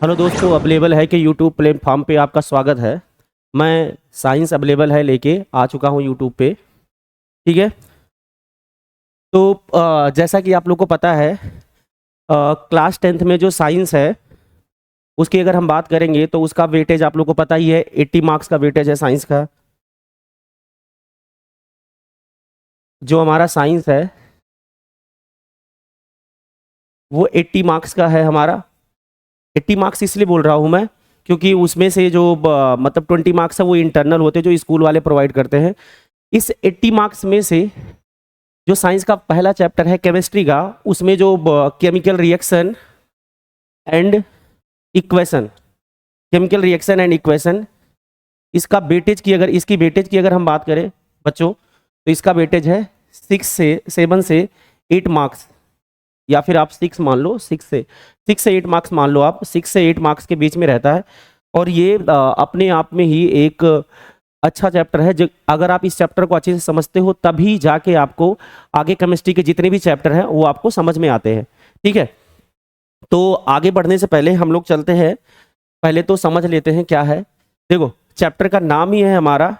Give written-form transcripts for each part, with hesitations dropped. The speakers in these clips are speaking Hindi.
हेलो दोस्तों, अवेलेबल है कि यूट्यूब प्लेटफॉर्म पे आपका स्वागत है। मैं साइंस अवेलेबल है लेके आ चुका हूँ यूट्यूब पे। ठीक है। तो जैसा कि आप लोग को पता है, क्लास 10th में जो साइंस है उसकी अगर हम बात करेंगे तो उसका वेटेज आप लोग को पता ही है, 80 मार्क्स का वेटेज है साइंस का। जो हमारा साइंस है वो 80 मार्क्स का है हमारा। 80 मार्क्स इसलिए बोल रहा हूँ मैं क्योंकि उसमें से जो मतलब 20 मार्क्स है वो इंटरनल होते हैं जो स्कूल वाले प्रोवाइड करते हैं। इस 80 मार्क्स में से जो साइंस का पहला चैप्टर है केमिस्ट्री का, उसमें जो chemical reaction and equation, chemical reaction and equation, इसका वेटेज की अगर इसकी वेटेज की अगर हम बात करें बच्चों, तो इसका वेटेज है 6 से 7 से 8 मार्क्स, या फिर आप 6 मान लो, 6 से 8 मार्क्स मान लो, आप 6 से 8 मार्क्स के बीच में रहता है। और ये अपने आप में ही एक अच्छा चैप्टर है। जो अगर आप इस चैप्टर को अच्छे से समझते हो तभी जाके आपको आगे केमिस्ट्री के जितने भी चैप्टर हैं वो आपको समझ में आते हैं। ठीक है। तो आगे बढ़ने से पहले हम लोग चलते हैं, पहले तो समझ लेते हैं क्या है। देखो, चैप्टर का नाम ही है हमारा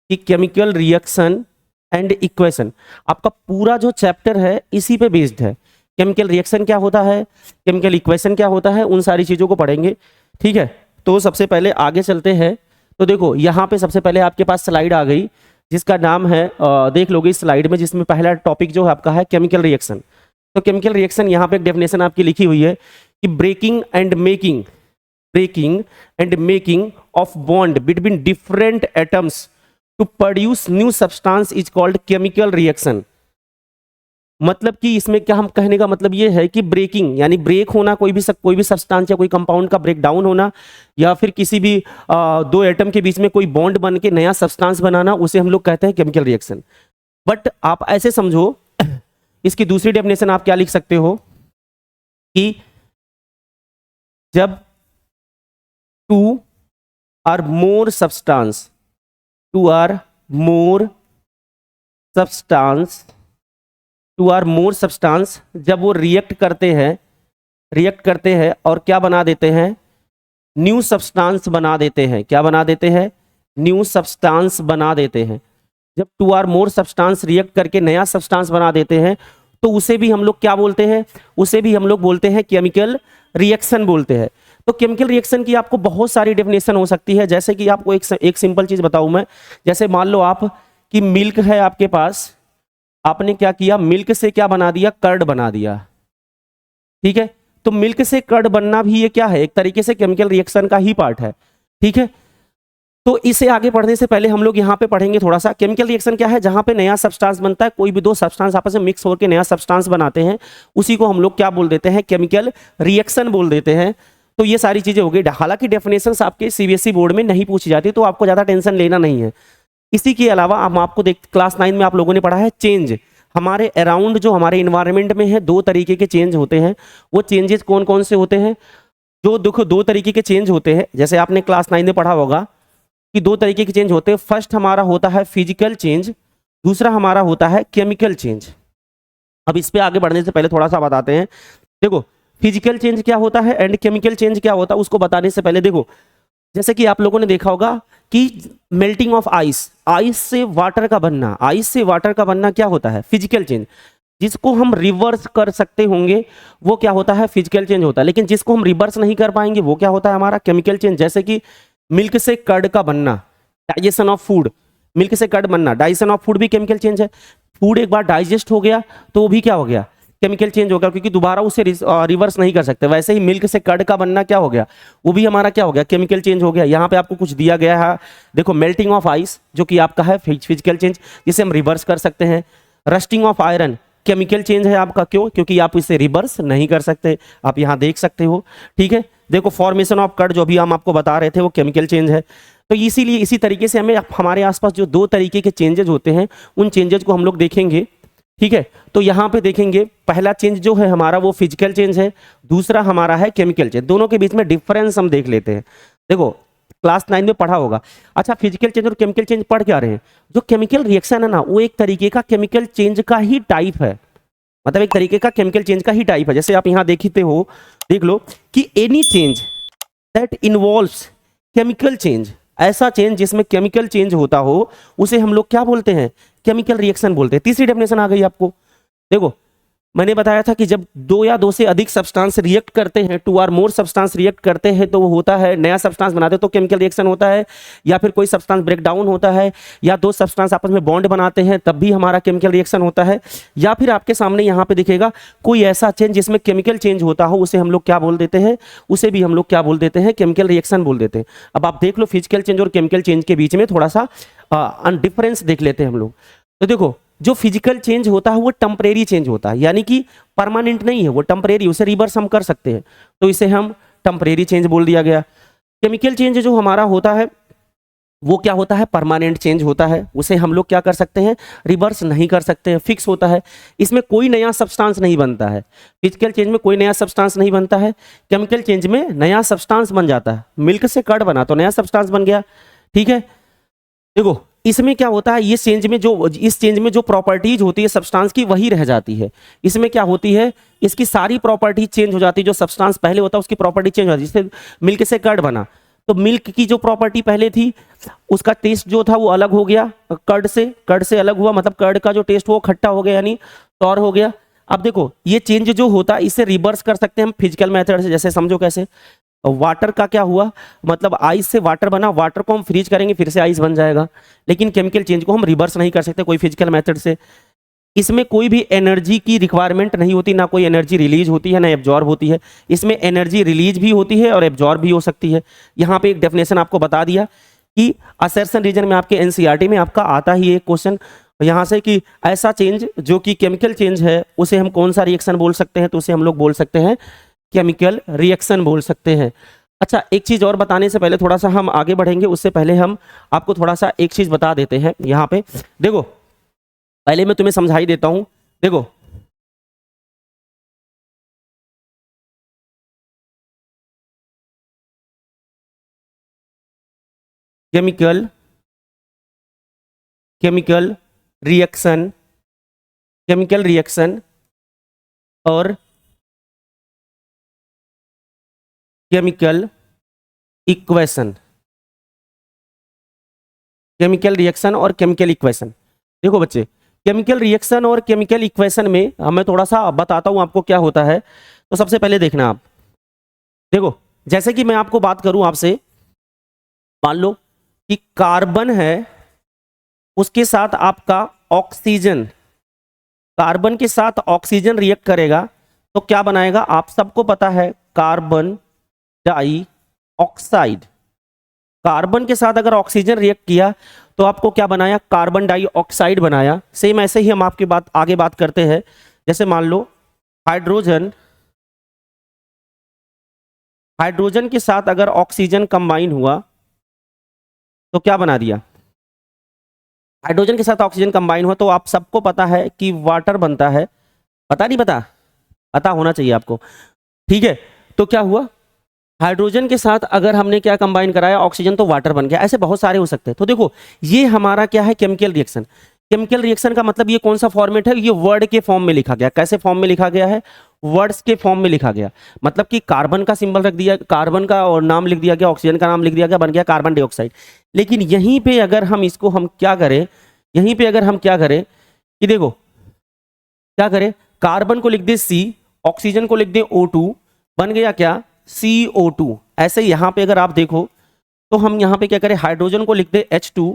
कि केमिकल रिएक्शन एंड इक्वेशन। आपका पूरा जो चैप्टर है इसी पे बेस्ड है। केमिकल रिएक्शन क्या होता है, केमिकल इक्वेशन क्या होता है, उन सारी चीज़ों को पढ़ेंगे। ठीक है। तो सबसे पहले आगे चलते हैं। तो देखो यहाँ पे सबसे पहले आपके पास स्लाइड आ गई जिसका नाम है, देख लोगे इस स्लाइड में, जिसमें पहला टॉपिक जो है आपका है केमिकल रिएक्शन। तो केमिकल रिएक्शन यहाँ पे एक डेफिनेशन आपकी लिखी हुई है कि breaking of bond between different atoms to produce new substance is called chemical reaction. मतलब कि इसमें क्या हम कहने का मतलब ये है कि ब्रेकिंग यानी ब्रेक होना, कोई भी सब्सटेंस या कोई कंपाउंड का ब्रेक डाउन होना, या फिर किसी भी दो एटम के बीच में कोई बॉन्ड बन के नया सब्सटेंस बनाना, उसे हम लोग कहते हैं केमिकल रिएक्शन। बट आप ऐसे समझो, इसकी दूसरी डेफिनेशन आप क्या लिख सकते हो कि जब टू आर मोर सब्सटेंस जब वो रिएक्ट करते हैं और क्या बना देते हैं, न्यू सब्सटेंस बना देते हैं। क्या बना देते हैं? न्यू सब्सटेंस बना देते हैं। जब two or more substance react करके नया सब्सटेंस बना देते हैं तो उसे भी हम लोग क्या बोलते हैं? उसे भी हम लोग बोलते हैं केमिकल रिएक्शन बोलते हैं। तो केमिकल रिएक्शन की आपको बहुत सारी डेफिनेशन हो सकती है। जैसे कि आपको एक सिंपल चीज बताऊं मैं, जैसे मान लो आप कि मिल्क है आपके पास, आपने क्या किया, मिल्क से क्या बना दिया, कर्ड बना दिया। ठीक है। तो मिल्क से कर्ड बनना भी ये क्या है, एक तरीके से केमिकल रिएक्शन का ही पार्ट है। ठीक है। तो इसे आगे बढ़ने से पहले हम लोग यहाँ पे पढ़ेंगे थोड़ा सा केमिकल रिएक्शन क्या है। जहां पे नया सब्सटेंस बनता है, कोई भी दो सब्सटेंस आपस में मिक्स होकर नया सब्सटेंस बनाते हैं, उसी को हम लोग क्या बोल देते हैं, केमिकल रिएक्शन बोल देते हैं। तो ये सारी चीजें हो गई। हालांकि डेफिनेशंस आपके सीबीएसई बोर्ड में नहीं पूछी जाती, तो आपको ज्यादा टेंशन लेना नहीं है। इसी के अलावा हम आपको क्लास 9 में आप लोगों ने पढ़ा है चेंज। हमारे अराउंड जो हमारे इन्वायरमेंट में है, दो तरीके के चेंज होते हैं। वो चेंजेस कौन कौन से होते हैं? जो देखो, दो तरीके के चेंज होते हैं, जैसे आपने क्लास 9 में पढ़ा होगा कि दो तरीके के चेंज होते हैं। फर्स्ट हमारा होता है फिजिकल चेंज, दूसरा हमारा होता है केमिकल चेंज। अब इस पे आगे बढ़ने से पहले थोड़ा सा बताते हैं। देखो, फिजिकल चेंज क्या होता है एंड केमिकल चेंज क्या होता है, उसको बताने से पहले देखो, जैसे कि आप लोगों ने देखा होगा कि मेल्टिंग ऑफ आइस से वाटर का बनना क्या होता है, फिजिकल चेंज। जिसको हम रिवर्स कर सकते होंगे वो क्या होता है, फिजिकल चेंज होता है। लेकिन जिसको हम रिवर्स नहीं कर पाएंगे वो क्या होता है, हमारा केमिकल चेंज। जैसे कि मिल्क से कर्ड का बनना, डाइजेशन ऑफ फूड, मिल्क से कर्ड बनना, डाइजेशन ऑफ फूड भी केमिकल चेंज है। फूड एक बार डाइजेस्ट हो गया तो वो भी क्या हो गया, केमिकल चेंज हो गया, क्योंकि दोबारा उसे रिवर्स नहीं कर सकते। वैसे ही मिल्क से कर्ड का बनना क्या हो गया, वो भी हमारा क्या हो गया, केमिकल चेंज हो गया। यहाँ पे आपको कुछ दिया गया है, देखो, मेल्टिंग ऑफ आइस जो कि आपका है फिजिकल चेंज, जिसे हम रिवर्स कर सकते हैं। Rusting of iron chemical change है आपका, क्यों? क्योंकि आप इसे रिवर्स नहीं कर सकते। आप यहाँ देख सकते हो। ठीक है। देखो, फॉर्मेशन ऑफ कर्ड जो भी हम आपको बता रहे थे वो केमिकल चेंज है। तो इसीलिए इसी तरीके से हमें हमारे आसपास जो दो तरीके के चेंजेज होते हैं उन चेंजेज को हम लोग देखेंगे। ठीक है। तो यहाँ पे देखेंगे, पहला चेंज जो है हमारा वो फिजिकल चेंज है, दूसरा हमारा है केमिकल चेंज। दोनों के बीच में डिफरेंस हम देख लेते हैं। देखो, क्लास 9 में पढ़ा होगा। अच्छा, फिजिकल चेंज और केमिकल चेंज पढ़ क्या रहे हैं? जो केमिकल रिएक्शन है ना, वो एक तरीके का केमिकल चेंज का ही टाइप है। मतलब एक तरीके का केमिकल चेंज का ही टाइप है। जैसे आप यहाँ देखते हो, देख लो कि any change that involves chemical change, ऐसा चेंज जिसमें केमिकल चेंज होता हो उसे हम लोग क्या बोलते हैं, केमिकल रिएक्शन बोलते हैं। तीसरी डेफिनेशन आ गई आपको। देखो मैंने बताया था कि जब दो या दो से अधिक सब्सटेंस रिएक्ट करते हैं, two or more substance react करते हैं, तो वो होता है नया सब्सटेंस बनाते हैं तो केमिकल रिएक्शन होता है, या फिर कोई सब्सटेंस ब्रेक डाउन होता है, या दो सब्सटेंस आपस में बॉन्ड बनाते हैं तब भी हमारा केमिकल रिएक्शन होता है, या फिर आपके सामने यहाँ पे दिखेगा कोई ऐसा चेंज जिसमें केमिकल चेंज होता हो, उसे हम लोग क्या बोल देते हैं, उसे भी हम लोग क्या बोल देते हैं, केमिकल रिएक्शन बोल देते हैं। अब आप देख लो फिजिकल चेंज और केमिकल चेंज के बीच में थोड़ा सा डिफरेंस देख लेते हैं हम लोग। तो देखो जो फिजिकल चेंज होता है वो टेम्परेरी चेंज होता है, यानी कि परमानेंट नहीं है, वो टेम्परेरी, उसे रिवर्स हम कर सकते हैं, तो इसे हम टेम्परेरी चेंज बोल दिया गया। केमिकल चेंज जो हमारा होता है वो क्या होता है, परमानेंट चेंज होता है, उसे हम लोग क्या कर सकते हैं, रिवर्स नहीं कर सकते हैं, फिक्स होता है, इसमें कोई नया सब्सटेंस नहीं बनता है। फिजिकल चेंज में कोई नया सब्सटेंस नहीं बनता है, केमिकल चेंज में नया सब्सटेंस बन जाता है। मिल्क से कर्ड बना तो नया सब्सटेंस बन गया, ठीक है। देखो इसमें क्या होता है, ये चेंज में जो, इस चेंज में जो प्रॉपर्टीज होती है सब्सटेंस की वही रह जाती है। इसमें क्या होती है, इसकी सारी प्रॉपर्टी चेंज हो जाती है, जो सब्सटेंस पहले होता है उसकी प्रॉपर्टी चेंज हो जाती है। जैसे मिल्क से कर्ड बना तो मिल्क की जो प्रॉपर्टी पहले थी उसका टेस्ट जो था वो अलग हो गया, कर्ड से अलग हुआ, मतलब कर्ड का जो टेस्ट वो खट्टा हो गया यानी तौर हो गया। अब देखो ये चेंज जो होता है इसे रिवर्स कर सकते हैं हम फिजिकल मेथड से, जैसे समझो कैसे, वाटर का क्या हुआ, मतलब आइस से वाटर बना, वाटर को हम फ्रीज करेंगे फिर से आइस बन जाएगा, लेकिन केमिकल चेंज को हम रिवर्स नहीं कर सकते कोई फिजिकल मेथड से। इसमें कोई भी एनर्जी की रिक्वायरमेंट नहीं होती, ना कोई एनर्जी रिलीज होती है ना एब्जॉर्ब होती है। इसमें एनर्जी रिलीज भी होती है और एब्जॉर्ब भी हो सकती है। यहाँ पे एक डेफिनेशन आपको बता दिया कि असर्शन रीजन में आपके एनसीईआरटी में आपका आता ही एक क्वेश्चन यहाँ से कि ऐसा चेंज जो कि केमिकल चेंज है उसे हम कौन सा रिएक्शन बोल सकते हैं, तो उसे हम लोग बोल सकते हैं केमिकल रिएक्शन बोल सकते हैं। अच्छा एक चीज और बताने से पहले थोड़ा सा हम आगे बढ़ेंगे, उससे पहले हम आपको थोड़ा सा एक चीज बता देते हैं। यहाँ पे देखो पहले मैं तुम्हें समझाई देता हूं। देखो केमिकल रिएक्शन, केमिकल रिएक्शन और केमिकल इक्वेशन, केमिकल रिएक्शन और केमिकल इक्वेशन। देखो बच्चे केमिकल रिएक्शन और केमिकल इक्वेशन में मैं थोड़ा सा बताता हूं आपको क्या होता है। तो सबसे पहले देखना आप, देखो जैसे कि मैं आपको बात करूं आपसे, मान लो कि कार्बन है उसके साथ आपका ऑक्सीजन, कार्बन के साथ ऑक्सीजन रिएक्ट करेगा तो क्या बनाएगा, आप सबको पता है कार्बन डाई ऑक्साइड। कार्बन के साथ अगर ऑक्सीजन रिएक्ट किया तो आपको क्या बनाया, कार्बन डाइऑक्साइड बनाया। सेम ऐसे ही हम आपकी बात आगे बात करते हैं, जैसे मान लो हाइड्रोजन, हाइड्रोजन के साथ अगर ऑक्सीजन कंबाइन हुआ तो क्या बना दिया, हाइड्रोजन के साथ ऑक्सीजन कंबाइन हुआ तो आप सबको पता है कि वाटर बनता है। पता नहीं पता, पता होना चाहिए आपको, ठीक है। तो क्या हुआ, हाइड्रोजन के साथ अगर हमने क्या कंबाइन कराया ऑक्सीजन तो वाटर बन गया। ऐसे बहुत सारे हो सकते हैं। तो देखो ये हमारा क्या है, केमिकल रिएक्शन। केमिकल रिएक्शन का मतलब ये कौन सा फॉर्मेट है, ये वर्ड के फॉर्म में लिखा गया। कैसे फॉर्म में लिखा गया है, वर्ड्स के फॉर्म में लिखा गया। मतलब कि कार्बन का सिंबल रख दिया, कार्बन का और नाम लिख दिया गया, ऑक्सीजन का नाम लिख दिया गया, बन गया कार्बन डाइऑक्साइड। लेकिन यहीं पे अगर हम इसको हम क्या करें, यहीं पे अगर हम क्या करें कि देखो क्या करें, कार्बन को लिख दे C, ऑक्सीजन को लिख दे O2, बन गया क्या CO2। ऐसे यहाँ पे अगर आप देखो तो हम यहाँ पे क्या करें, हाइड्रोजन को लिख दे H2,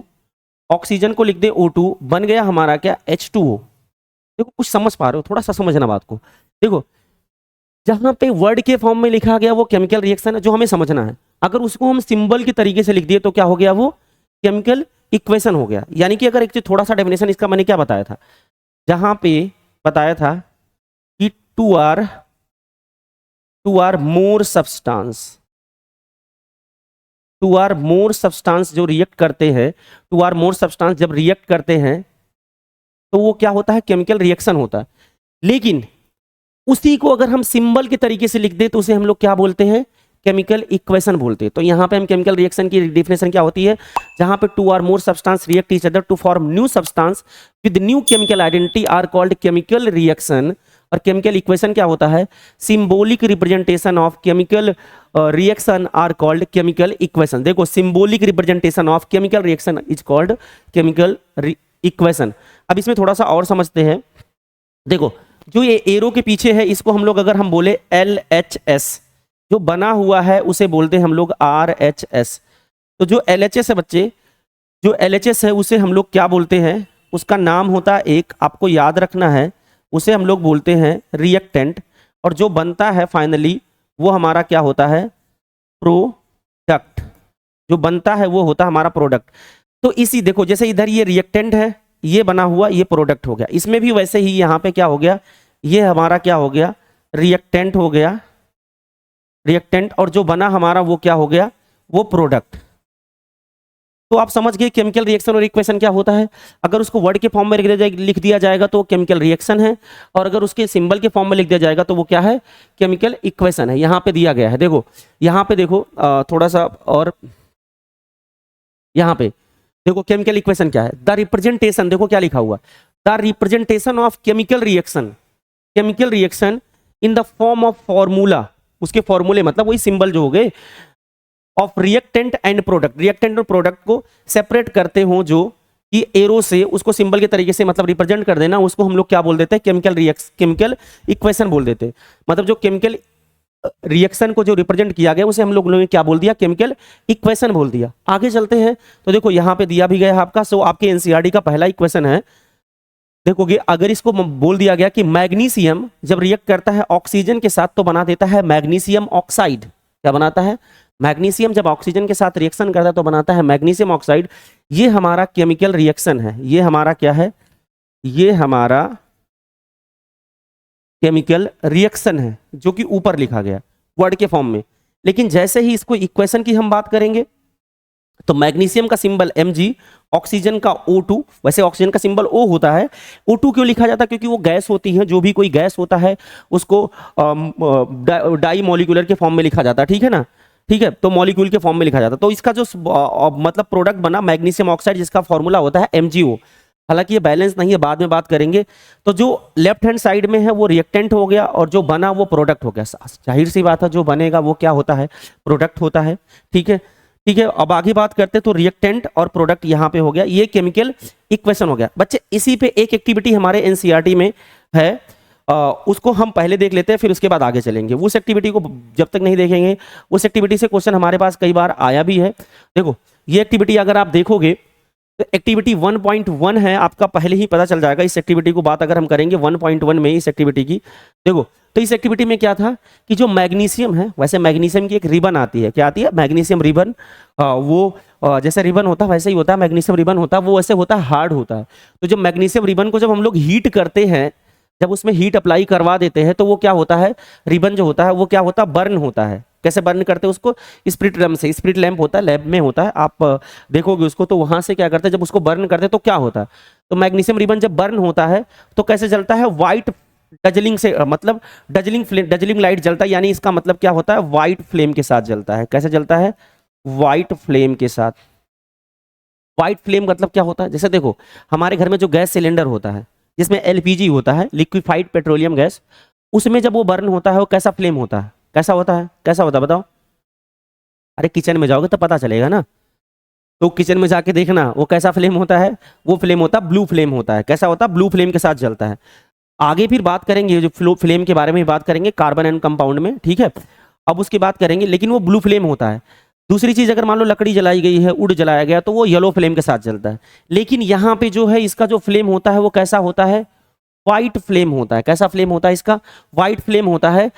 ऑक्सीजन को लिख दे O2, बन गया हमारा क्या H2O। देखो कुछ समझ पा रहे हो, थोड़ा सा समझना बात को। देखो जहां पे वर्ड के फॉर्म में लिखा गया वो केमिकल रिएक्शन है जो हमें समझना है, अगर उसको हम सिंबल के तरीके से लिख दिए तो क्या हो गया, वो केमिकल इक्वेशन हो गया। यानी कि अगर एक चीज थोड़ा सा डेफिनेशन इसका मैंने क्या बताया था, जहां पे बताया था कि टू आर मोर सब्सटेंस जो रिएक्ट करते हैं, टू आर मोर सब्सटेंस जब रिएक्ट करते हैं तो वो क्या होता है, केमिकल रिएक्शन होता है। लेकिन उसी को अगर हम सिंबल के तरीके से लिख दे तो उसे हम लोग क्या बोलते हैं, केमिकल इक्वेशन बोलते हैं। तो यहाँ पे हम केमिकल रिएक्शन की डेफिनेशन क्या होती है, जहां पे two or more substance react each other to form new substance with new chemical identity are called chemical reaction. और केमिकल इक्वेशन क्या होता है, symbolic representation of chemical reaction are called chemical equation. देखो symbolic representation of chemical reaction is called chemical equation. अब इसमें थोड़ा सा और समझते हैं। देखो जो ये एरो के पीछे है इसको हम लोग अगर हम बोले LHS, जो बना हुआ है उसे बोलते हैं हम लोग RHS। तो जो LHS है बच्चे, जो LHS है उसे हम लोग क्या बोलते हैं, उसका नाम होता है एक, आपको याद रखना है, उसे हम लोग बोलते हैं रिएक्टेंट। और जो बनता है फाइनली वो हमारा क्या होता है, प्रोडक्ट। जो बनता है वो होता है हमारा प्रोडक्ट। तो इसी देखो जैसे इधर ये रिएक्टेंट है, ये बना हुआ, ये प्रोडक्ट हो गया। इसमें भी वैसे ही यहाँ पे क्या हो गया, ये हमारा क्या हो गया, रिएक्टेंट हो गया, रिएक्टेंट। और जो बना हमारा वो क्या हो गया, वो प्रोडक्ट। तो आप समझ गए केमिकल रिएक्शन और इक्वेशन क्या होता है। अगर उसको वर्ड के फॉर्म में लिख दिया जाएगा तो वो केमिकल रिएक्शन है, और अगर उसके सिंबल के फॉर्म में लिख दिया जाएगा तो वो क्या है, केमिकल इक्वेशन है। यहाँ पे दिया गया है, देखो यहाँ पे देखो थोड़ा सा, और यहाँ पे देखो केमिकल इक्वेशन क्या है, द रिप्रेजेंटेशन, देखो क्या लिखा हुआ, the representation of chemical reaction, chemical reaction in the form of formula, उसके फॉर्मूले मतलब वही सिंबल जो हो गए, of reactant and product. Reactant और प्रोडक्ट को सेपरेट करते हो जो कि एरो से, उसको सिंबल के तरीके से मतलब रिप्रेजेंट कर देना, उसको हम लोग क्या बोल देते हैं, केमिकल इक्वेशन बोल देते हैं। मतलब जो केमिकल रिएक्शन को जो रिप्रेजेंट किया गया उसे हम लोग ने क्या बोल दिया, केमिकल इक्वेशन बोल दिया। आगे चलते हैं तो देखो यहाँ पे दिया भी गया है आपका, सो आपके एनसीईआरटी का पहला इक्वेशन है। देखोगे अगर इसको बोल दिया गया कि मैग्नीशियम जब रिएक्ट करता है ऑक्सीजन के साथ तो बना देता है मैग्नीशियम ऑक्साइड। क्या बनाता है, मैग्नीशियम जब ऑक्सीजन के साथ रिएक्शन करता है तो बनाता है मैग्नीशियम ऑक्साइड। ये हमारा केमिकल रिएक्शन है, ये हमारा क्या है, ये हमारा केमिकल रिएक्शन है, जो कि ऊपर लिखा गया वर्ड के फॉर्म में। लेकिन जैसे ही इसको इक्वेशन की हम बात करेंगे तो मैग्नीशियम का सिंबल Mg, ऑक्सीजन का O2, वैसे ऑक्सीजन का सिंबल O होता है। O2 क्यों लिखा जाता है, क्योंकि वो गैस होती है, जो भी कोई गैस होता है उसको डाई मॉलिक्यूलर के फॉर्म में लिखा जाता है, ठीक है ना, ठीक है, तो मॉलिक्यूल के फॉर्म में लिखा जाता है। तो इसका जो मतलब प्रोडक्ट बना मैग्नीशियम ऑक्साइड, जिसका फॉर्मूला होता है MgO। हालांकि ये बैलेंस नहीं है, बाद में बात करेंगे। तो जो लेफ्ट हैंड साइड में है वो रिएक्टेंट हो गया, और जो बना वो प्रोडक्ट हो गया। जाहिर सी बात है जो बनेगा वो क्या होता है, प्रोडक्ट होता है, ठीक है, ठीक है। अब आगे बात करते तो रिएक्टेंट और प्रोडक्ट यहाँ पे हो गया, ये केमिकल इक्वेशन हो गया। बच्चे इसी पे एक एक्टिविटी हमारे एनसीईआरटी में है, उसको हम पहले देख लेते हैं, फिर उसके बाद आगे चलेंगे। उस एक्टिविटी को जब तक नहीं देखेंगे, उस एक्टिविटी से क्वेश्चन हमारे पास कई बार आया भी है। देखो ये एक्टिविटी अगर आप देखोगे तो एक्टिविटी 1.1 है, आपका पहले ही पता चल जाएगा। इस एक्टिविटी को बात अगर हम करेंगे 1.1 में इस एक्टिविटी की, देखो तो इस एक्टिविटी में क्या था कि जो मैग्नीशियम है, वैसे मैग्नीशियम की एक रिबन आती है, क्या आती है, मैग्नीशियम रिबन। वो जैसे रिबन होता है वैसे ही होता है, मैग्नीशियम रिबन होता है, वो वैसे होता है, हार्ड होता है। तो जब मैग्नीशियम रिबन को जब हम लोग हीट करते हैं, जब उसमें हीट अप्लाई करवा देते हैं तो वो क्या होता है, रिबन जो होता है वो क्या होता है, बर्न होता है। कैसे बर्न करते हैं उसको, स्प्रिट लैम्प से। स्प्रिट लैम्प होता है, लैब में होता है, आप देखोगे उसको, तो वहां से क्या करते हैं, जब उसको बर्न करते हैं तो क्या होता है, तो मैग्नीशियम रिबन जब बर्न होता है तो कैसे जलता है, व्हाइट डजलिंग से, मतलब डजलिंग लाइट जलता है, यानी इसका मतलब क्या होता है, व्हाइट फ्लेम के साथ जलता है। कैसे जलता है, व्हाइट फ्लेम के साथ। व्हाइट फ्लेम मतलब क्या होता है, जैसे देखो हमारे घर में जो गैस सिलेंडर होता है जिसमें LPG होता है, लिक्विफाइड पेट्रोलियम गैस, उसमें जब वो बर्न होता है वो कैसा फ्लेम होता है, कैसा होता है, कैसा होता है बताओ। अरे किचन में जाओगे तो पता चलेगा ना, तो किचन में जाके देखना वो कैसा फ्लेम होता है, वो फ्लेम होता है ब्लू फ्लेम होता है। कैसा होता है, ब्लू फ्लेम के साथ जलता है। आगे फिर बात करेंगे जो फ्लेम के बारे में बात करेंगे कार्बन एंड कंपाउंड में, ठीक है, अब उसकी बात करेंगे, लेकिन वो ब्लू फ्लेम होता है। दूसरी चीज अगर मान लो लकड़ी जलाई गई है, वुड जलाया गया, तो वो येलो फ्लेम के साथ जलता है। लेकिन यहाँ पे जो है इसका जो फ्लेम होता है वो कैसा होता है, व्हाइट फ्लेम होता है। कैसा फ्लेम होता है इसका, व्हाइट फ्लेम होता है।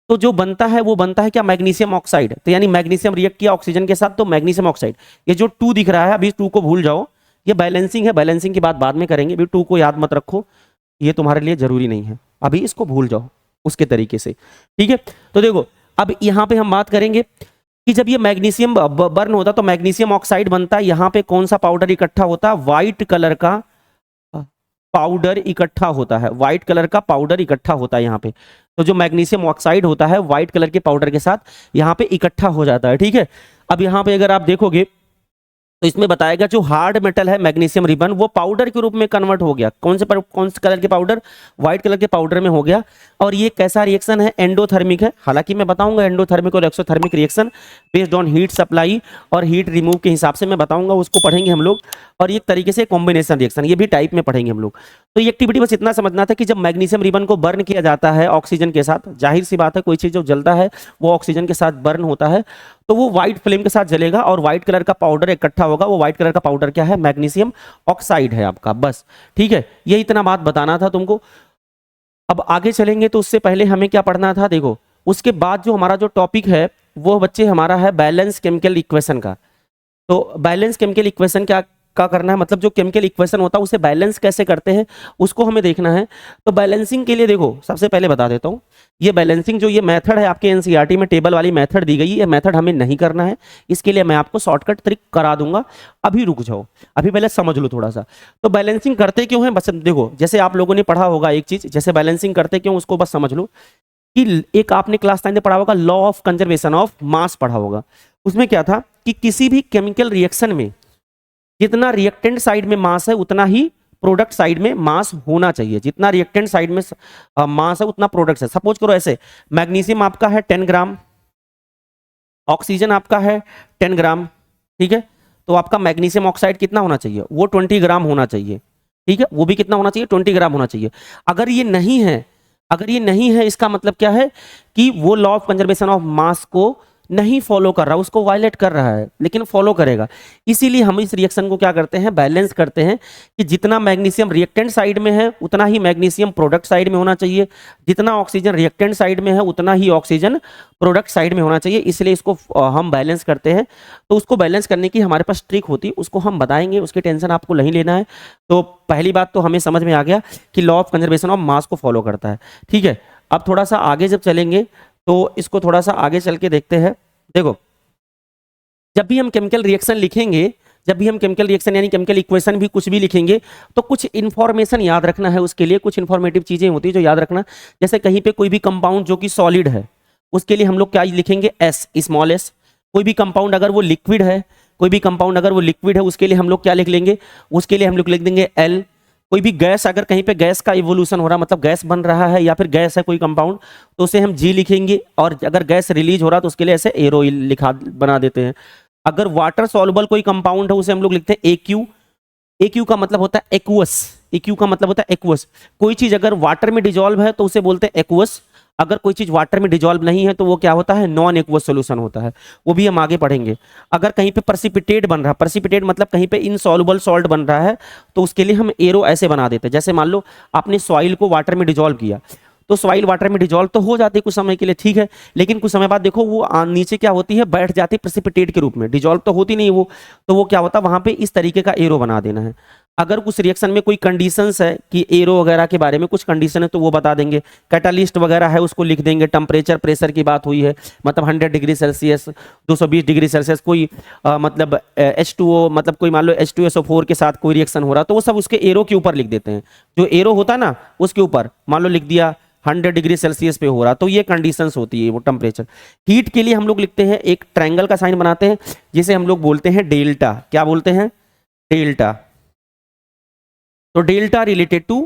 तो जो बनता है वो बनता है क्या, मैग्नीशियम ऑक्साइड। तो यानी मैग्नीशियम रिएक्ट किया ऑक्सीजन के साथ तो मैग्नीशियम ऑक्साइड। ये जो 2 दिख रहा है, अभी 2 को भूल जाओ, ये बैलेंसिंग है, बैलेंसिंग की बात बाद में करेंगे, अभी 2 को याद मत रखो, ये तुम्हारे लिए जरूरी नहीं है, अभी इसको भूल जाओ उसके तरीके से, ठीक है। तो देखो अब यहाँ पे हम बात करेंगे कि जब ये मैग्नीशियम बर्न होता तो मैग्नीशियम ऑक्साइड बनता है। यहाँ पे कौन सा पाउडर इकट्ठा होता है, व्हाइट कलर का पाउडर इकट्ठा होता है, व्हाइट कलर का पाउडर इकट्ठा होता है यहाँ पे। तो जो मैग्नीशियम ऑक्साइड होता है व्हाइट कलर के पाउडर के साथ यहाँ पे इकट्ठा हो जाता है, ठीक है। अब यहाँ पे अगर आप देखोगे तो इसमें बताएगा जो हार्ड मेटल है मैग्नीशियम रिबन वो पाउडर के रूप में कन्वर्ट हो गया। कौन से कलर के पाउडर? व्हाइट कलर के पाउडर में हो गया। और ये कैसा रिएक्शन है? एंडोथर्मिक है। हालांकि मैं बताऊंगा एंडोथर्मिक और exothermic reaction based on heat supply और हीट रिमूव के हिसाब से मैं बताऊंगा, उसको पढ़ेंगे हम लोग। और एक तरीके से कॉम्बिनेशन रिएक्शन, ये भी टाइप में पढ़ेंगे हम लोग। तो ये एक्टिविटी बस इतना समझना था कि जब मैग्नीशियम रिबन को बर्न किया जाता है ऑक्सीजन के साथ, जाहिर सी बात है कोई चीज जो जलता है वो ऑक्सीजन के साथ बर्न होता है, तो वो व्हाइट फ्लेम के साथ जलेगा और व्हाइट कलर का पाउडर इकट्ठा होगा। वो व्हाइट कलर का पाउडर क्या है? मैग्नीशियम ऑक्साइड है आपका। बस ठीक है, ये इतना बात बताना था तुमको। अब आगे चलेंगे तो उससे पहले हमें क्या पढ़ना था? देखो, उसके बाद जो हमारा जो टॉपिक है वो बच्चे हमारा है बैलेंस केमिकल इक्वेशन का। तो बैलेंस केमिकल इक्वेशन क्या करना है, मतलब जो केमिकल इक्वेशन होता है उसे बैलेंस कैसे करते हैं उसको हमें देखना है। तो बैलेंसिंग के लिए देखो, सबसे पहले बता देता हूं, ये बैलेंसिंग जो ये मेथड है आपके एनसीईआरटी में टेबल वाली मेथड दी गई है, ये मेथड हमें नहीं करना है। इसके लिए मैं आपको शॉर्टकट ट्रिक करा दूंगा। अभी रुक जाओ, अभी पहले समझ लो थोड़ा सा। तो बैलेंसिंग करते क्यों है? बस देखो, जैसे आप लोगों ने पढ़ा होगा एक चीज, जैसे बैलेंसिंग करते क्यों उसको बस समझ लो कि एक आपने क्लास 9 में पढ़ा होगा law of conservation of mass पढ़ा होगा। उसमें क्या था कि किसी भी केमिकल रिएक्शन में जितना रिएक्टेंट साइड में मास है उतना ही प्रोडक्ट साइड में मास होना चाहिए। जितना रिएक्टेंट साइड में मास है उतना प्रोडक्ट है। सपोज करो ऐसे, मैग्नीशियम आपका है 10 ग्राम, ऑक्सीजन आपका है 10 ग्राम, ठीक है। तो आपका मैग्नीशियम ऑक्साइड कितना होना चाहिए? वो 20 ग्राम होना चाहिए, ठीक है। वो भी कितना होना चाहिए? 20 ग्राम होना चाहिए। अगर ये नहीं है, अगर ये नहीं है, इसका मतलब क्या है कि वो law of conservation of mass को नहीं फॉलो कर रहा, उसको वायलेट कर रहा है, लेकिन फॉलो करेगा। इसीलिए हम इस रिएक्शन को क्या करते हैं? बैलेंस करते हैं कि जितना मैग्नीशियम रिएक्टेंट साइड में है उतना ही मैग्नीशियम प्रोडक्ट साइड में होना चाहिए, जितना ऑक्सीजन रिएक्टेंट साइड में है उतना ही ऑक्सीजन प्रोडक्ट साइड में होना चाहिए। इसलिए इसको हम बैलेंस करते हैं। तो उसको बैलेंस करने की हमारे पास ट्रिक होती है, उसको हम बताएंगे, उसकी टेंशन आपको नहीं लेना है। तो पहली बात तो हमें समझ में आ गया कि law of conservation of mass को फॉलो करता है, ठीक है। अब थोड़ा सा आगे जब चलेंगे तो इसको थोड़ा सा आगे चल के देखते हैं। देखो, जब भी हम केमिकल रिएक्शन लिखेंगे, जब भी हम केमिकल रिएक्शन यानी केमिकल इक्वेशन भी कुछ भी लिखेंगे तो कुछ इंफॉर्मेशन याद रखना है। उसके लिए कुछ इंफॉर्मेटिव चीजें होती है जो याद रखना। जैसे कहीं पे कोई भी कंपाउंड जो कि सॉलिड है उसके लिए हम लोग क्या लिखेंगे? S, small S. कोई भी कंपाउंड अगर वो लिक्विड है, कोई भी कंपाउंड अगर वो लिक्विड है उसके लिए हम लोग क्या लिख लेंगे? उसके लिए हम लोग लिख देंगे एल। कोई भी गैस, अगर कहीं पे गैस का इवोल्यूशन हो रहा, मतलब गैस बन रहा है या फिर गैस है कोई कंपाउंड, तो उसे हम जी लिखेंगे। और अगर गैस रिलीज हो रहा तो उसके लिए ऐसे एरो लिखा बना देते हैं। अगर वाटर सॉल्युबल कोई कंपाउंड है उसे हम लोग लिखते हैं एक्यू। एक्यू का मतलब होता है एक्वस, एक्यू का मतलब होता है एक्वस। कोई चीज अगर वाटर में डिजॉल्व है तो उसे बोलते हैं एक्वस। अगर कोई चीज वाटर में डिजॉल्व नहीं है तो वो क्या होता है? नॉन एक्वस सॉल्यूशन होता है। वो भी हम आगे पढ़ेंगे। अगर कहीं पे प्रेसिपिटेट बन रहा, प्रेसिपिटेट मतलब कहीं पे इनसॉल्युबल सॉल्ट बन रहा है, तो उसके लिए हम एरो ऐसे बना देते हैं। जैसे मान लो आपने सॉइल को वाटर में डिजॉल्व किया, तो सॉइल वाटर में डिजॉल्व तो हो जाती है कुछ समय के लिए, ठीक है, लेकिन कुछ समय बाद देखो वो नीचे क्या होती है? बैठ जाती है प्रेसिपिटेट के रूप में, डिजॉल्व तो होती नहीं वो। तो वो क्या होता है? वहां पे इस तरीके का एरो बना देना है। अगर कुछ रिएक्शन में कोई कंडीशंस है कि एरो वगैरह के बारे में कुछ कंडीशन है तो वो बता देंगे। कैटालिस्ट वगैरह है उसको लिख देंगे। टेम्परेचर प्रेशर की बात हुई है, मतलब 100 डिग्री सेल्सियस, 220 डिग्री सेल्सियस, कोई मतलब H2O, मतलब कोई मान लो H2SO4 के साथ कोई रिएक्शन हो रहा तो वो सब उसके एरो के ऊपर लिख देते हैं। जो एरो होता है ना उसके ऊपर मान लो लिख दिया 100 डिग्री सेल्सियस पे हो रहा, तो ये कंडीशंस होती है वो टेम्परेचर। हीट के लिए हम लोग लिखते हैं, एक ट्रायंगल का साइन बनाते हैं जिसे हम लोग बोलते हैं डेल्टा। क्या बोलते हैं? डेल्टा। तो डेल्टा रिलेटेड टू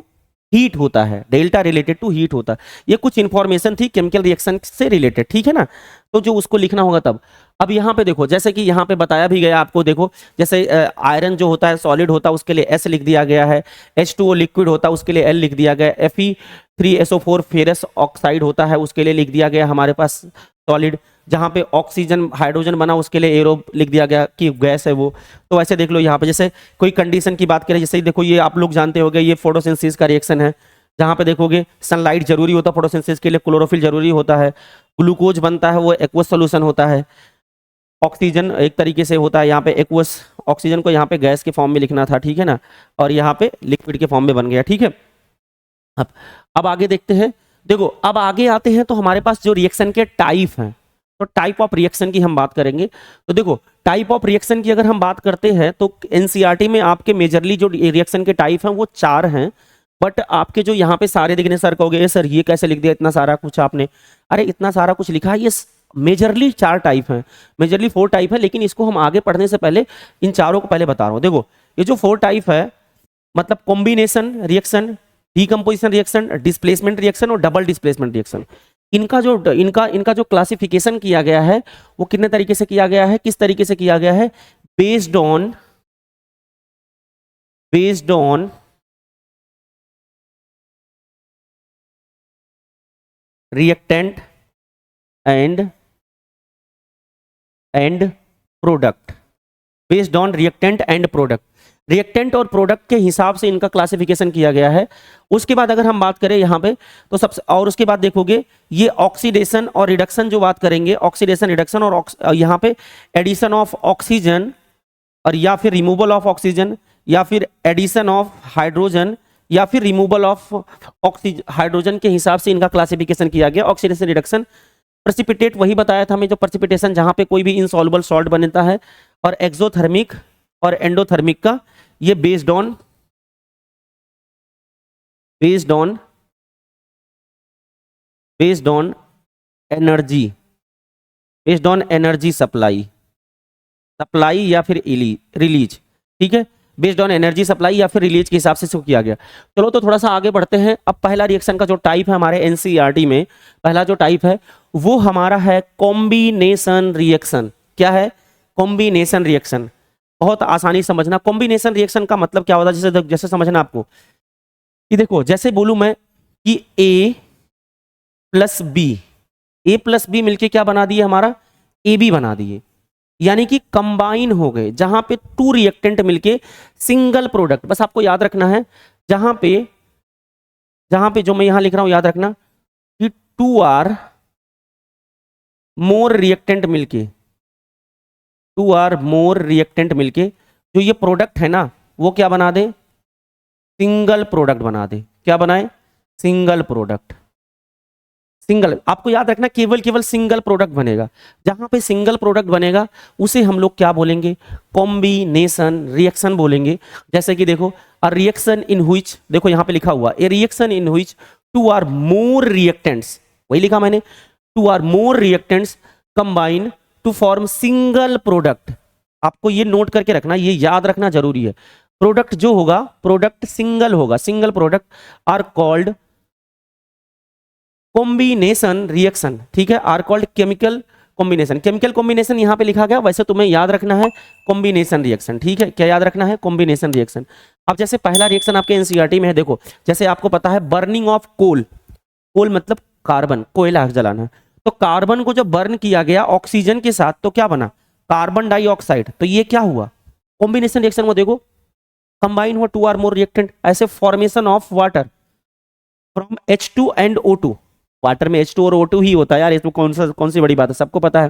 हीट होता है, डेल्टा रिलेटेड टू हीट होता है। ये कुछ इंफॉर्मेशन थी केमिकल रिएक्शन से रिलेटेड, ठीक है ना। तो जो उसको लिखना होगा तब। अब यहाँ पे देखो, जैसे कि यहाँ पे बताया भी गया आपको, देखो जैसे आयरन जो होता है सॉलिड होता है उसके लिए S लिख दिया गया है, H2O लिक्विड होता है उसके लिए L लिख दिया गया है, Fe3SO4 फेरस ऑक्साइड होता है उसके लिए लिख दिया गया हमारे पास सॉलिड। जहाँ पे ऑक्सीजन हाइड्रोजन बना उसके लिए एरो लिख दिया गया कि गैस है वो। तो ऐसे देख लो यहाँ पे, जैसे कोई कंडीशन की बात करें, जैसे देखो ये आप लोग जानते होंगे ये फोटोसिंथेसिस का रिएक्शन है, जहाँ पे देखोगे सनलाइट जरूरी होता है फोटोसिंथेसिस के लिए, क्लोरोफिल जरूरी होता है, ग्लूकोज बनता है वो एक्वस सोल्यूशन होता है, ऑक्सीजन एक तरीके से होता है यहाँ पे एक्वस। ऑक्सीजन को यहाँ पे गैस के फॉर्म में लिखना था, ठीक है ना, और यहाँ पे लिक्विड के फॉर्म में बन गया, ठीक है। अब आगे देखते हैं। देखो अब आगे आते हैं तो हमारे पास जो रिएक्शन के टाइप हैं, तो टाइप ऑफ रिएक्शन की हम बात करेंगे। तो देखो टाइप ऑफ रिएक्शन की अगर हम बात करते हैं तो एनसीईआरटी में आपके मेजरली जो रिएक्शन के टाइप हैं वो 4 हैं। बट आपके जो यहाँ पे सारे दिखने, सर कहोगे सर ये कैसे लिख दिया इतना सारा कुछ आपने? अरे इतना सारा कुछ लिखा है, ये मेजरली 4 टाइप हैं, मेजरली 4 टाइप है, लेकिन इसको हम आगे पढ़ने से पहले इन चारों को पहले बता रहा हूँ। देखो ये जो 4 टाइप है मतलब combination reaction, decomposition reaction, displacement reaction और डबल डिस्प्लेसमेंट रिएक्शन, इनका जो क्लासिफिकेशन किया गया है वो कितने तरीके से किया गया है, किस तरीके से किया गया है, based on reactant and product, based on reactant and product, reactant और प्रोडक्ट के हिसाब से इनका क्लासिफिकेशन किया गया है। उसके बाद अगर हम बात करें यहाँ पे तो सबसे, और उसके बाद देखोगे ये ऑक्सीडेशन और रिडक्शन जो बात करेंगे, ऑक्सीडेशन रिडक्शन और यहाँ पे एडिशन ऑफ ऑक्सीजन और या फिर रिमूवल ऑफ ऑक्सीजन या फिर एडिशन ऑफ हाइड्रोजन या फिर रिमूवल ऑफ ऑक्सीजन हाइड्रोजन के हिसाब से इनका क्लासिफिकेशन किया गया। ऑक्सीडेशन रिडक्शन, प्रेसिपिटेट वही बताया था हमें जो प्रेसिपिटेशन जहां पे कोई भी इनसॉल्युबल सॉल्ट बनता है, और एक्सोथर्मिक और एंडोथर्मिक का ये बेस्ड ऑन एनर्जी सप्लाई या फिर रिलीज, ठीक है, बेस्ड ऑन एनर्जी सप्लाई या फिर रिलीज के हिसाब से इसको किया गया। चलो तो थोड़ा सा आगे बढ़ते हैं। अब पहला रिएक्शन का जो टाइप है हमारे एनसीईआरटी में, पहला जो टाइप है वो हमारा है कॉम्बिनेशन रिएक्शन। क्या है? Combination reaction. बहुत आसानी समझना, कॉम्बिनेशन रिएक्शन का मतलब क्या होता है, जैसे समझना आपको कि देखो जैसे बोलूं मैं कि ए प्लस बी मिलके क्या बना दिए, हमारा ए बी बना दिए, यानी कि कंबाइन हो गए, जहां पे 2 रिएक्टेंट मिलके सिंगल प्रोडक्ट। बस आपको याद रखना है जहां पे जो मैं यहां लिख रहा हूं याद रखना कि 2 आर मोर रिएक्टेंट मिलके जो ये प्रोडक्ट है ना वो क्या बना दे, सिंगल प्रोडक्ट बना दे। क्या बनाए? Single product. सिंगल, आपको याद रखना केवल सिंगल प्रोडक्ट बनेगा। जहां पे सिंगल प्रोडक्ट बनेगा उसे हम लोग क्या बोलेंगे, कॉम्बिनेशन रिएक्शन बोलेंगे। जैसे कि देखो अ रिएक्शन इन व्हिच, देखो यहां पे लिखा हुआ a reaction in which 2 or more reactants, वही लिखा मैंने, 2 or more reactants combine to form single product. आपको ये नोट करके रखना, ये याद रखना जरूरी है। प्रोडक्ट जो होगा, प्रोडक्ट सिंगल होगा, single product are called combination reaction, ठीक है, or called chemical combination. Chemical combination यहां पे लिखा गया, वैसे तुम्हें याद रखना है कॉम्बिनेशन रिएक्शन, ठीक है। क्या याद रखना है? Combination reaction. अब जैसे पहला रिएक्शन आपके एनसीईआरटी में है, देखो जैसे आपको पता है बर्निंग ऑफ कोल मतलब कार्बन, कोयला जलाना, तो कार्बन को जब बर्न किया गया ऑक्सीजन के साथ तो क्या बना, कार्बन डाइऑक्साइड। तो ये क्या हुआ, कॉम्बिनेशन रिएक्शन में देखो कंबाइन हुआ 2 आर मोर रिएक्टेंट, ऐसे formation of water from H2 and O2। Water में H2 और O2 ही होता है यार, इसमें कौन सी बड़ी बात है, सबको पता है।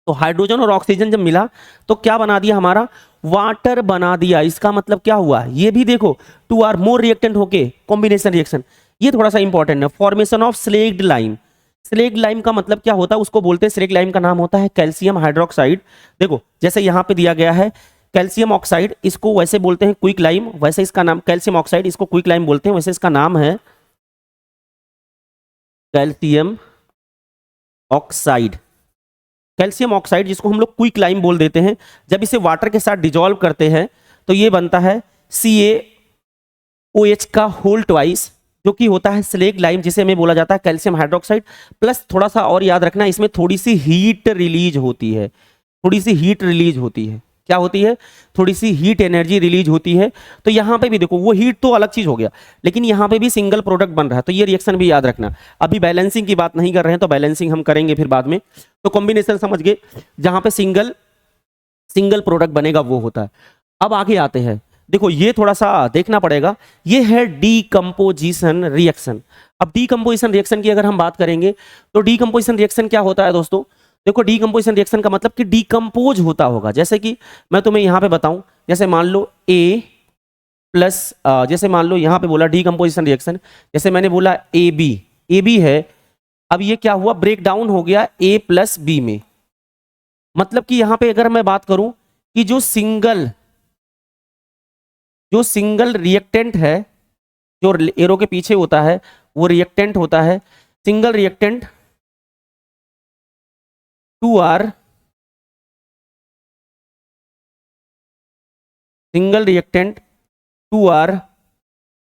तो हाइड्रोजन और ऑक्सीजन जब मिला तो क्या बना दिया, हमारा वाटर बना दिया। इसका मतलब क्या हुआ, ये भी देखो 2 आर मोर रिएक्टेंट होके कॉम्बिनेशन रिएक्शन। ये थोड़ा सा इंपॉर्टेंट है। फॉर्मेशन ऑफ स्लेग्ड लाइम, स्लेग्ड लाइम का मतलब क्या होता है, उसको बोलते हैं, स्लेग्ड लाइम का नाम होता है कैल्शियम हाइड्रोक्साइड। देखो जैसे यहां पे दिया गया है कैल्शियम ऑक्साइड, इसको वैसे बोलते हैं क्विक लाइम, वैसे इसका नाम कैल्शियम ऑक्साइड, इसको क्विक लाइम बोलते हैं, वैसे इसका नाम है कैल्शियम ऑक्साइड। कैल्शियम ऑक्साइड जिसको हम लोग क्विक लाइम बोल देते हैं, जब इसे वाटर के साथ डिजोल्व करते हैं तो ये बनता है CaOH का होल ट्वाइस, जो कि होता है स्लेग लाइम, जिसे हमें बोला जाता है कैल्शियम हाइड्रोक्साइड। प्लस थोड़ा सा और याद रखना, इसमें थोड़ी सी हीट रिलीज होती है, क्या होती है, थोड़ी सी हीट एनर्जी रिलीज होती है। तो यहां पे भी देखो वो हीट तो अलग चीज हो गया, लेकिन यहां पे भी सिंगल प्रोडक्ट बन रहा है, तो ये रिएक्शन भी याद रखना। अभी बैलेंसिंग की बात नहीं कर रहे हैं, तो बैलेंसिंग हम करेंगे फिर बाद में। तो कॉम्बिनेशन समझ गए, जहां पे सिंगल प्रोडक्ट बनेगा वो होता है। अब आगे आते हैं, देखो ये थोड़ा सा देखना पड़ेगा, ये है डीकंपोजिशन रिएक्शन। अब डीकंपोजिशन रिएक्शन की अगर हम बात करेंगे तो डीकंपोजिशन रिएक्शन क्या होता है दोस्तों, देखो डीकंपोजिशन रिएक्शन का मतलब कि डीकंपोज होता होगा। जैसे कि मैं तुम्हें यहां पे बताऊं, जैसे मान लो A प्लस, जैसे मान लो यहां पे बोला डीकंपोजिशन रिएक्शन, जैसे मैंने बोला AB है, अब ये क्या हुआ, ब्रेक डाउन हो गया A प्लस B में। मतलब कि यहां पे अगर मैं बात करूं कि जो सिंगल रिएक्टेंट है, जो एरो के पीछे होता है वो रिएक्टेंट होता है, single reactant two or single reactant two or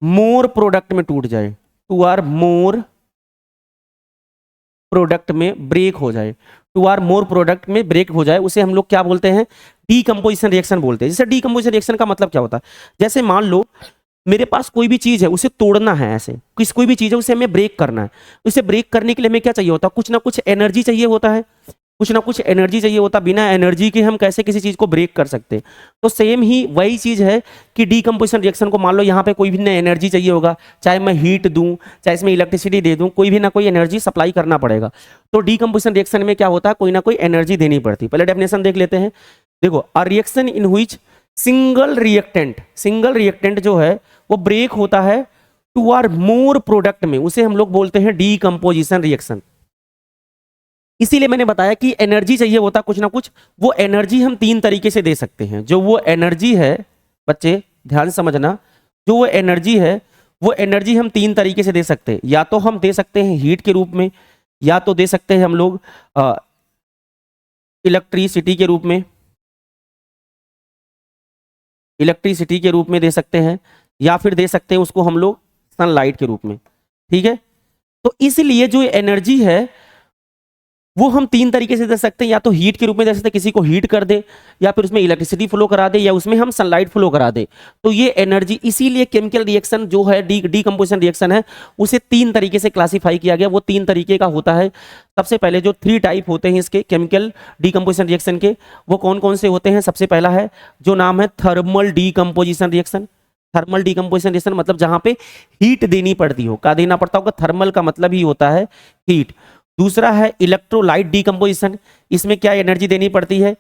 more product में टूट जाए, टू आर मोर प्रोडक्ट में ब्रेक हो जाए, टू आर मोर प्रोडक्ट में ब्रेक हो जाए, उसे हम लोग क्या बोलते हैं, डीकंपोजिशन रिएक्शन बोलते हैं। जैसे डीकंपोजिशन रिएक्शन का मतलब क्या होता है, जैसे मान लो मेरे पास कोई भी चीज है, उसे तोड़ना है, ऐसे कोई भी चीज है उसे हमें ब्रेक करना है, उसे ब्रेक करने के लिए हमें क्या चाहिए होता है, कुछ ना कुछ एनर्जी चाहिए होता है, कुछ ना कुछ एनर्जी चाहिए होता, बिना एनर्जी के हम कैसे किसी चीज को ब्रेक कर सकते हैं। तो सेम ही वही चीज है कि डीकंपोजिशन रिएक्शन को मान लो यहाँ पे कोई भी ना एनर्जी चाहिए होगा, चाहे मैं हीट दूं, चाहे इसमें इलेक्ट्रिसिटी दे दूं, कोई भी ना कोई एनर्जी सप्लाई करना पड़ेगा। तो डीकंपोजिशन रिएक्शन में क्या होता है, कोई ना कोई एनर्जी देनी पड़ती है। पहले डेफिनेशन देख लेते हैं। देखो, a reaction in which single reactant जो है वो ब्रेक होता है टू आर मोर प्रोडक्ट में, उसे हम लोग बोलते हैं डीकंपोजिशन रिएक्शन। इसीलिए मैंने बताया कि एनर्जी चाहिए होता कुछ ना कुछ, वो एनर्जी हम तीन तरीके से दे सकते हैं। जो वो एनर्जी है, बच्चे ध्यान समझना, जो वो एनर्जी है वो एनर्जी हम तीन तरीके से दे सकते हैं। या तो हम दे सकते हैं हीट के रूप में, या तो दे सकते हैं हम लोग इलेक्ट्रिसिटी के रूप में, इलेक्ट्रिसिटी के रूप में दे सकते हैं, या फिर दे सकते हैं उसको हम लोग सनलाइट के रूप में। ठीक है, तो इसलिए जो एनर्जी है वो हम तीन तरीके से दे सकते हैं। या तो हीट के रूप में दे सकते हैं, किसी को हीट कर दे, या फिर उसमें इलेक्ट्रिसिटी फ्लो करा दे, या उसमें हम सनलाइट फ्लो करा दे। तो ये एनर्जी, इसीलिए केमिकल रिएक्शन जो है डीकंपोजिशन रिएक्शन है, उसे तीन तरीके से क्लासिफाई किया गया। वो तीन तरीके का होता है। सबसे पहले जो 3 टाइप होते हैं इसके केमिकल डीकंपोजिशन रिएक्शन के, वो कौन कौन से होते हैं। सबसे पहला है जो नाम है thermal decomposition reaction. Thermal decomposition reaction मतलब जहां पे हीट देनी पड़ती हो। क्या देना पड़ता होगा, थर्मल का मतलब ही होता है हीट। दूसरा है इलेक्ट्रोलाइट डीकंपोजिशन, इसमें क्या एनर्जी देनी पड़ती है,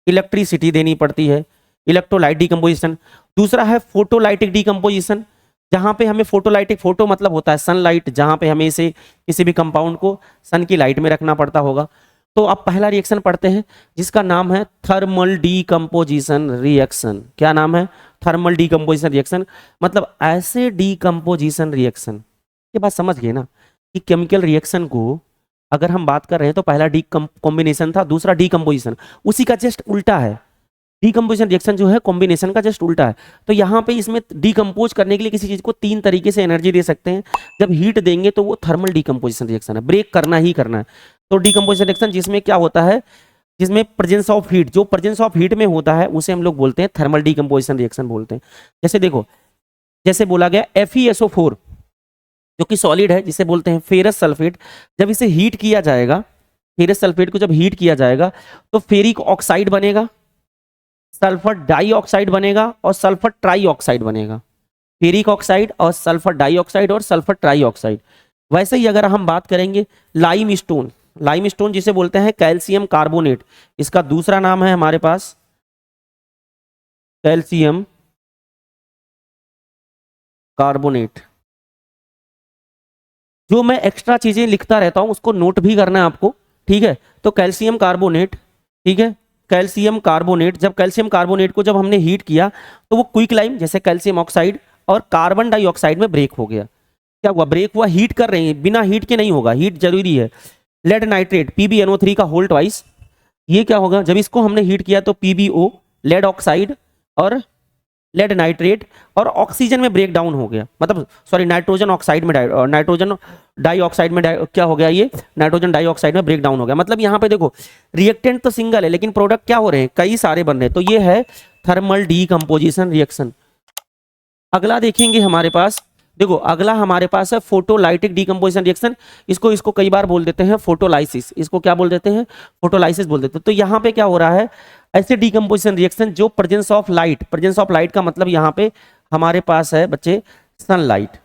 इलेक्ट्रिसिटी देनी पड़ती है, इलेक्ट्रोलाइट डीकंपोजिशन। दूसरा है फोटोलाइटिक डीकंपोजिशन, जहां पे हमें फोटोलाइटिक, फोटो मतलब होता है सनलाइट, जहां पे हमें इसे किसी भी कंपाउंड को सन की लाइट में रखना पड़ता होगा। तो अब पहला रिएक्शन पढ़ते हैं जिसका नाम है थर्मल डीकंपोजिशन रिएक्शन। क्या नाम है, थर्मल डीकंपोजिशन रिएक्शन। मतलब ऐसे डीकंपोजिशन रिएक्शन, ये बात समझ गए ना कि केमिकल रिएक्शन को अगर हम बात कर रहे हैं तो पहला डी कॉम्बिनेशन था, दूसरा डीकंपोजिशन, उसी का जस्ट उल्टा है। डीकंपोजिशन रिएक्शन जो है कॉम्बिनेशन का जस्ट उल्टा है। तो यहाँ पे इसमें डीकंपोज करने के लिए किसी चीज को तीन तरीके से एनर्जी दे सकते हैं। जब हीट देंगे तो वो थर्मल डीकंपोजिशन रिएक्शन है, ब्रेक करना ही करना है। तो डीकंपोजिशन रिएक्शन जिसमें क्या होता है, जिसमें प्रेजेंस ऑफ हीट, जो प्रेजेंस ऑफ हीट में होता है उसे हम लोग बोलते हैं थर्मल डीकंपोजिशन रिएक्शन बोलते हैं। जैसे देखो, जैसे बोला गया FeSO4 जो कि सॉलिड है, जिसे बोलते हैं फेरस सल्फेट, जब इसे हीट किया जाएगा, फेरस सल्फेट को जब हीट किया जाएगा तो फेरिक ऑक्साइड बनेगा, सल्फर डाइऑक्साइड बनेगा और सल्फर ट्राइऑक्साइड बनेगा। फेरिक ऑक्साइड और सल्फर डाइऑक्साइड और सल्फर ट्राइऑक्साइड। वैसे ही अगर हम बात करेंगे लाइमस्टोन, लाइमस्टोन जिसे बोलते हैं कैल्शियम कार्बोनेट, इसका दूसरा नाम है हमारे पास कैल्शियम कार्बोनेट। जो मैं एक्स्ट्रा चीजें लिखता रहता हूं उसको नोट भी करना है आपको, ठीक है। तो कैल्शियम कार्बोनेट, ठीक है, कैल्शियम कार्बोनेट, जब कैल्शियम कार्बोनेट को जब हमने हीट किया तो वो क्विक लाइम जैसे कैल्शियम ऑक्साइड और कार्बन डाइऑक्साइड में ब्रेक हो गया। क्या हुआ, ब्रेक हुआ, हीट कर रहे हैं, बिना हीट के नहीं होगा, हीट जरूरी है। लेड नाइट्रेट PbNO3 का होल ट्वाइस, ये क्या होगा, जब इसको हमने हीट किया तो PbO, लेड ऑक्साइड और लेड नाइट्रेट और ऑक्सीजन में ब्रेक डाउन हो गया, मतलब सॉरी नाइट्रोजन ऑक्साइड में नाइट्रोजन डाइऑक्साइड में क्या हो गया, ये नाइट्रोजन डाइऑक्साइड में ब्रेक डाउन हो गया। मतलब यहाँ पे देखो रिएक्टेंट तो सिंगल है लेकिन प्रोडक्ट क्या हो रहे हैं, कई सारे बन रहे हैं। तो ये है थर्मल डीकंपोजिशन रिएक्शन। अगला देखेंगे हमारे पास, देखो अगला हमारे पास है फोटोलाइटिक डीकंपोजिशन रिएक्शन। इसको कई बार बोल देते हैं फोटोलाइसिस, इसको क्या बोल देते हैं, फोटोलाइसिस बोल देते हैं। तो यहाँ पे क्या हो रहा है, ऐसे डीकंपोजिशन रिएक्शन जो presence of light, presence of light का मतलब यहाँ पे हमारे पास है बच्चे सनलाइट,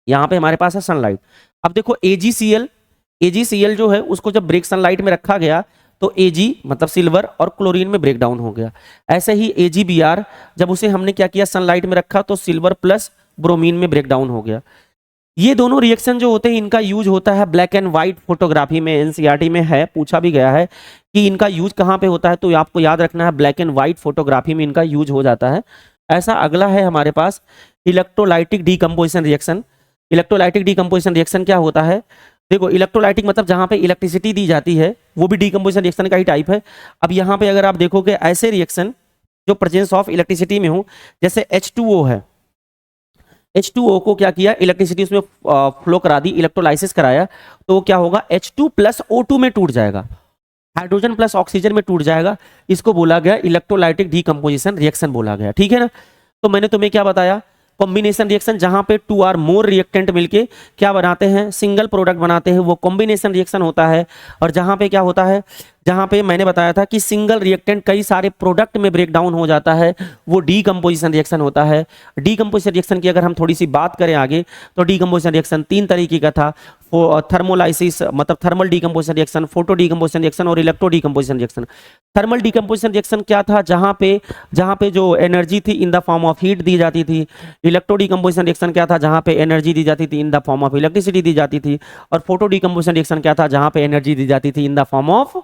यहाँ पे हमारे पास है सनलाइट। अब देखो AgCl जो है उसको जब ब्रेक सनलाइट में रखा गया तो Ag मतलब सिल्वर और क्लोरीन में ब्रेक डाउन हो गया। ऐसे ही AgBr जब उसे हमने क्या किया, सनलाइट में रखा तो सिल्वर प्लस ब्रोमीन में ब्रेक डाउन हो गया। ये दोनों रिएक्शन जो होते हैं इनका यूज होता है ब्लैक एंड व्हाइट फोटोग्राफी में, NCERT में है, पूछा भी गया है कि इनका यूज कहाँ पे होता है। तो आपको याद रखना है ब्लैक एंड व्हाइट फोटोग्राफी में इनका यूज हो जाता है। ऐसा अगला है हमारे पास electrolytic decomposition reaction. Electrolytic decomposition reaction क्या होता है, देखो इलेक्ट्रोलाइटिक मतलब जहां पे इलेक्ट्रिसिटी दी जाती है, वो भी डीकंपोजिशन रिएक्शन का ही टाइप है। अब यहाँ पे अगर आप देखोगे ऐसे रिएक्शन जो प्रेजेंस ऑफ इलेक्ट्रिसिटी में हो, जैसे H2O है, H2O को क्या किया, इलेक्ट्रिसिटी उसमें फ्लो करा दी, इलेक्ट्रोलाइसिस कराया, तो क्या होगा, H2 प्लस O2 में टूट जाएगा, हाइड्रोजन प्लस ऑक्सीजन में टूट जाएगा। इसको बोला गया इलेक्ट्रोलाइटिक डीकंपोजिशन रिएक्शन बोला गया, ठीक है ना। तो मैंने तुम्हें क्या बताया, कॉम्बिनेशन रिएक्शन, जहां पे 2 और मोर रिएक्टेंट मिलके क्या बनाते हैं, सिंगल प्रोडक्ट बनाते हैं, वो कॉम्बिनेशन रिएक्शन होता है। और जहां पे क्या होता है, जहां पे मैंने बताया था कि सिंगल रिएक्टेंट कई सारे प्रोडक्ट में ब्रेक डाउन हो जाता है, वो डीकंपोजिशन रिएक्शन होता है। डीकंपोजिशन रिएक्शन की अगर हम थोड़ी सी बात करें आगे, तो डीकंपोजिशन रिएक्शन 3 तरीके का था, थर्मोलाइसिस मतलब thermal decomposition reaction, photo decomposition reaction और electro decomposition reaction. Thermal decomposition reaction क्या था, जहां पे जो एनर्जी थी in the form of heat दी जाती थी। इलेक्ट्रो डीकंपोजिशन रिएक्शन क्या था, जहां पे एनर्जी दी जाती थी in the form of electricity दी जाती थी। और फोटो डीकंपोजिशन रिएक्शन क्या था, जहां पे एनर्जी दी जाती थी in the form of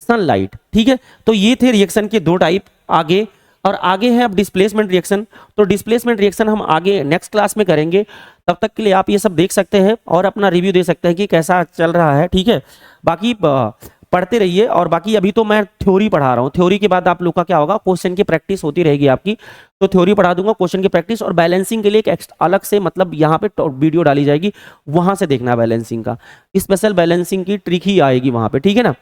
sunlight, ठीक है। तो ये थे रिएक्शन के 2 टाइप। आगे और आगे है अब डिस्प्लेसमेंट रिएक्शन। तो डिस्प्लेसमेंट रिएक्शन हम आगे नेक्स्ट क्लास में करेंगे, तब तक के लिए आप ये सब देख सकते हैं और अपना रिव्यू दे सकते हैं कि कैसा चल रहा है, ठीक है। बाकी पढ़ते रहिए। और बाकी अभी तो मैं थ्योरी पढ़ा रहा हूँ, थ्योरी के बाद आप लोग का क्या होगा, क्वेश्चन की प्रैक्टिस होती रहेगी आपकी। तो थ्योरी पढ़ा दूंगा, क्वेश्चन की प्रैक्टिस और बैलेंसिंग के लिए एक अलग से मतलब यहाँ पे वीडियो डाली जाएगी, वहां से देखना बैलेंसिंग का, स्पेशल बैलेंसिंग की ट्रिक ही आएगी वहां पे, ठीक है ना।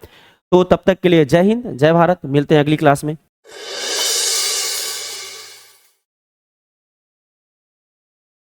तो तब तक के लिए जय हिंद, जय भारत, मिलते हैं अगली क्लास में।